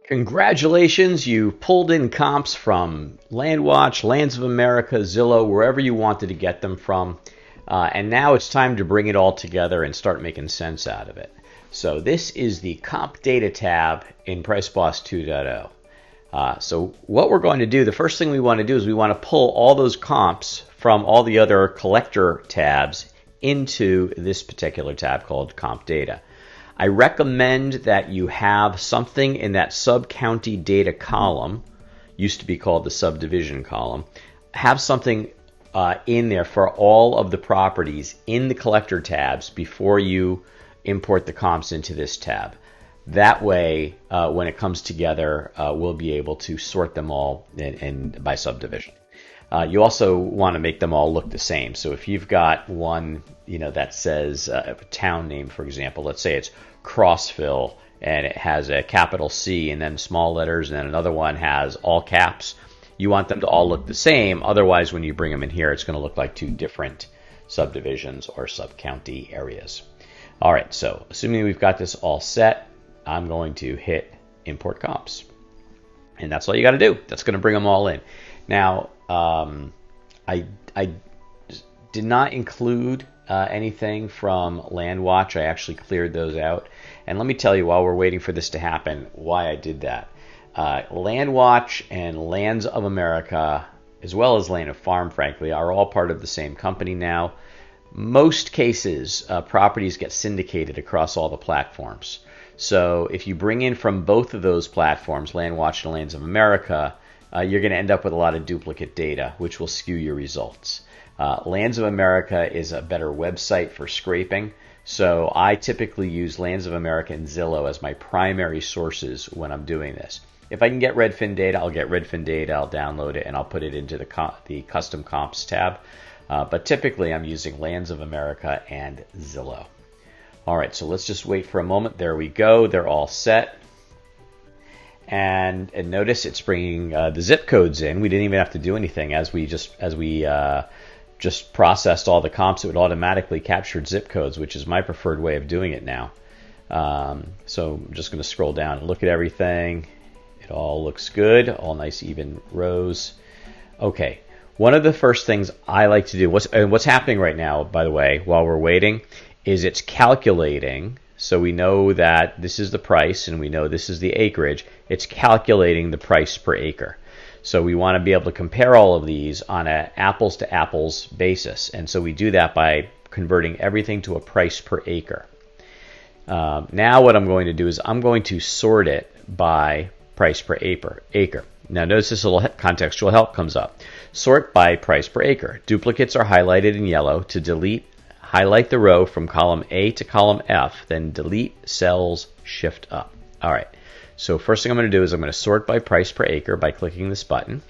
Congratulations, you pulled in comps from LandWatch, Lands of America, Zillow, wherever you wanted to get them from. And now it's time to bring it all together and start making sense out of it. So this is the Comp Data tab in PriceBoss 2.0. So what we're going to do, the first thing we want to do is we want to pull all those comps from all the other collector tabs into this particular tab called Comp Data. I recommend that you have something in that sub-county data column, used to be called the subdivision column, have something in there for all of the properties in the collector tabs before you import the comps into this tab. That way, when it comes together, we'll be able to sort them all in by subdivision. You also want to make them all look the same. So if you've got one, that says a town name, for example, let's say it's Crossville, and it has a capital C and then small letters, and then another one has all caps. You want them to all look the same. Otherwise, when you bring them in here, it's going to look like two different subdivisions or sub-county areas. All right, so assuming we've got this all set, I'm going to hit import comps. And that's all you got to do. That's going to bring them all in. Now, I did not include anything from LandWatch. I actually cleared those out. And let me tell you, while we're waiting for this to happen, why I did that. LandWatch and Lands of America, as well as Land and Farm, frankly, are all part of the same company now. Most cases, properties get syndicated across all the platforms. So if you bring in from both of those platforms, LandWatch and Lands of America, you're going to end up with a lot of duplicate data, which will skew your results. Lands of America is a better website for scraping, so I typically use Lands of America and Zillow as my primary sources when I'm doing this. If I can get Redfin data, I'll get Redfin data, I'll download it, and I'll put it into the Custom Comps tab. But typically I'm using Lands of America and Zillow. All right, so let's just wait for a moment. There we go. They're all set. And notice it's bringing the zip codes in. We didn't even have to do anything. As we just processed all the comps, it would automatically capture zip codes, which is my preferred way of doing it now. So I'm just going to scroll down and look at everything. It all looks good. All nice even rows. Okay. One of the first things I like to do, what's happening right now, by the way, while we're waiting, is it's calculating. So we know that this is the price, and we know this is the acreage. It's calculating the price per acre. So we want to be able to compare all of these on an apples-to-apples basis. And so we do that by converting everything to a price per acre. Now what I'm going to do is I'm going to sort it by price per acre. Now notice this little contextual help comes up. Sort by price per acre. Duplicates are highlighted in yellow. To delete, highlight the row from column A to column F, then delete cells, shift up. All right, so first thing I'm going to do is I'm going to sort by price per acre by clicking this button.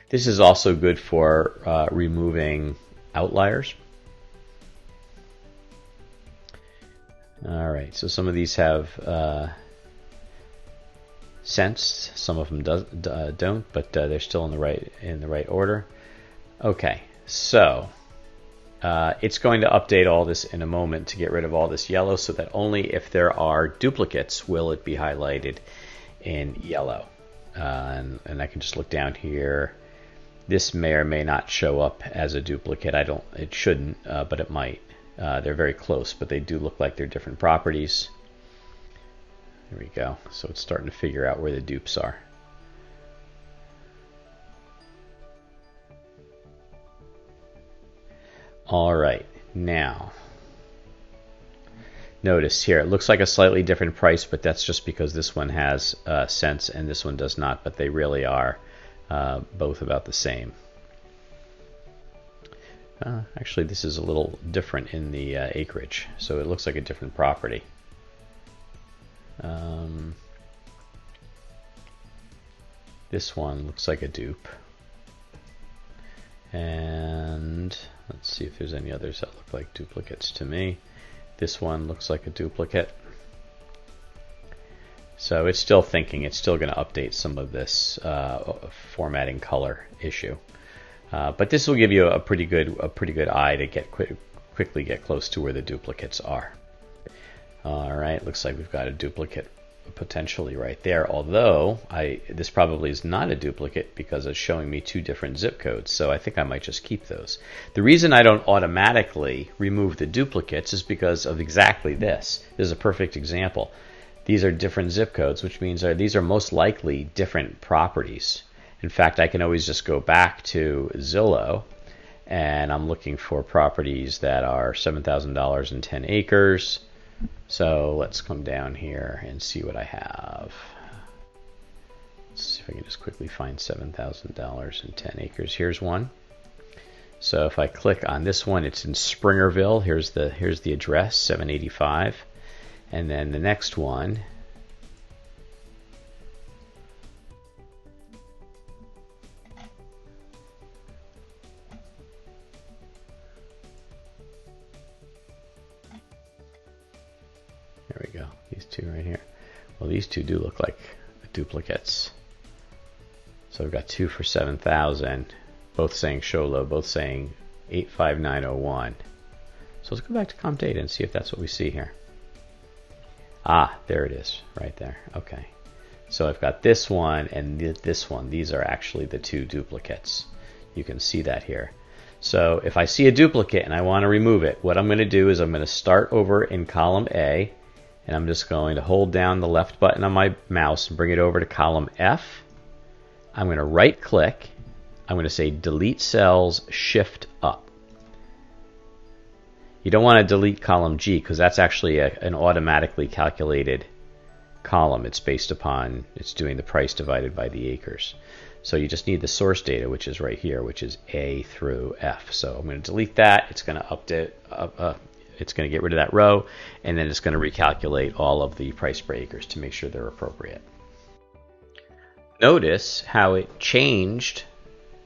This is also good for removing outliers. All right, so some of these have sense, some of them don't, but they're still in the right order. Okay, so it's going to update all this in a moment to get rid of all this yellow, so that only if there are duplicates will it be highlighted in yellow. And I can just look down here. This may or may not show up as a duplicate. It shouldn't, but it might. They're very close, but they do look like they're different properties. There we go. So it's starting to figure out where the dupes are. All right, now notice here it looks like a slightly different price, but that's just because this one has cents and this one does not, but they really are both about the same. Actually, this is a little different in the acreage, so it looks like a different property. This one looks like a dupe. And let's see if there's any others that look like duplicates to me. This one looks like a duplicate. So it's still thinking. It's still going to update some of this formatting color issue. But this will give you a pretty good eye to quickly get close to where the duplicates are. All right, looks like we've got a duplicate potentially right there, although this probably is not a duplicate because it's showing me two different zip codes, so I think I might just keep those. The reason I don't automatically remove the duplicates is because of exactly this. This is a perfect example. These are different zip codes, which means these are most likely different properties. In fact, I can always just go back to Zillow, and I'm looking for properties that are $7,000 and 10 acres. So let's come down here and see what I have. Let's see if I can just quickly find $7,000 and 10 acres. Here's one. So if I click on this one, it's in Springerville. Here's the address, 785. And then the next one, there we go, these two right here. Well, these two do look like duplicates. So I've got two for 7,000, both saying show low, both saying 85901. So let's go back to comp data and see if that's what we see here. Ah, there it is, right there. Okay. So I've got this one and this one. These are actually the two duplicates. You can see that here. So if I see a duplicate and I want to remove it, what I'm going to do is I'm going to start over in column A, and I'm just going to hold down the left button on my mouse and bring it over to column F. I'm going to right click. I'm going to say delete cells, shift up. You don't want to delete column G because that's actually an automatically calculated column. It's based upon, it's doing the price divided by the acres. So you just need the source data, which is right here, which is A through F. So I'm going to delete that. It's going to update, it's going to get rid of that row, and then it's going to recalculate all of the price per acres to make sure they're appropriate. Notice how it changed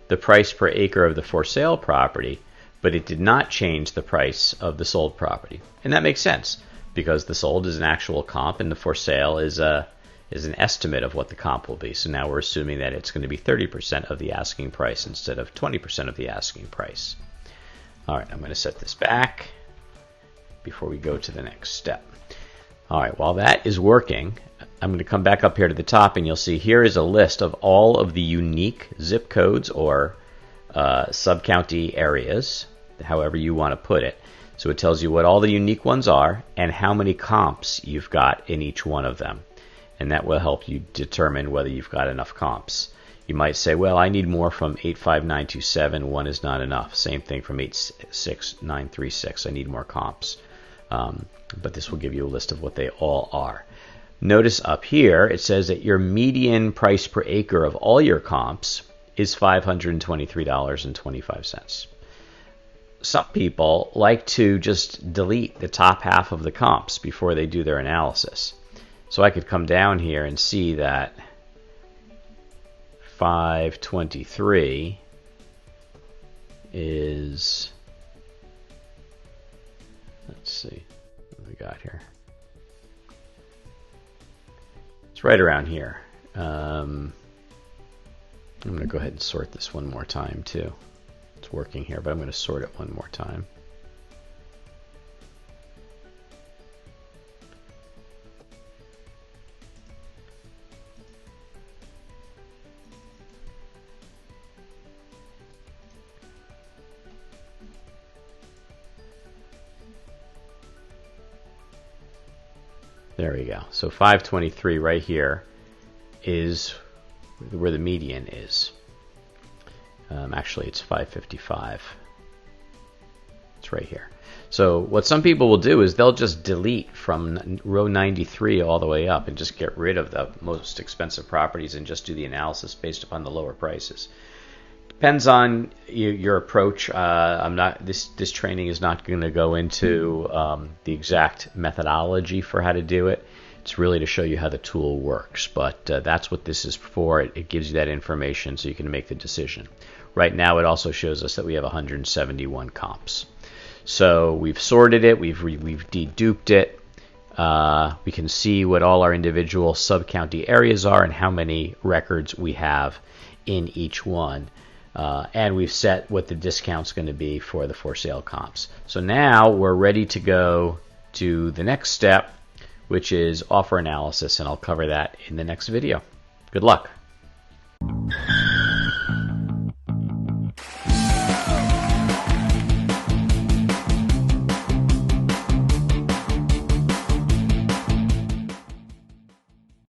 the price per acre of the for sale property, but it did not change the price of the sold property. And that makes sense because the sold is an actual comp and the for sale is an estimate of what the comp will be. So now we're assuming that it's going to be 30% of the asking price instead of 20% of the asking price. All right, I'm going to set this back before we go to the next step. All right, while that is working, I'm going to come back up here to the top, and you'll see here is a list of all of the unique zip codes or sub-county areas, however you want to put it. So it tells you what all the unique ones are and how many comps you've got in each one of them. And that will help you determine whether you've got enough comps. You might say, well, I need more from 85927. One is not enough. Same thing from 86936. I need more comps. But this will give you a list of what they all are. Notice up here it says that your median price per acre of all your comps is $523.25. Some people like to just delete the top half of the comps before they do their analysis. So I could come down here and see that 523 is, let's see what we got here. It's right around here. I'm going to go ahead and sort this one more time too. It's working here, but I'm going to sort it one more time. There we go. So 523 right here is where the median is. Actually, it's 555. It's right here. So what some people will do is they'll just delete from row 93 all the way up and just get rid of the most expensive properties and just do the analysis based upon the lower prices. Depends on your approach. This training is not going to go into the exact methodology for how to do it. It's really to show you how the tool works, but that's what this is for. It gives you that information so you can make the decision. Right now it also shows us that we have 171 comps. So we've sorted it, we've deduped it. We can see what all our individual sub-county areas are and how many records we have in each one. And we've set what the discount's going to be for the for sale comps. So now we're ready to go to the next step, which is offer analysis, and I'll cover that in the next video. Good luck.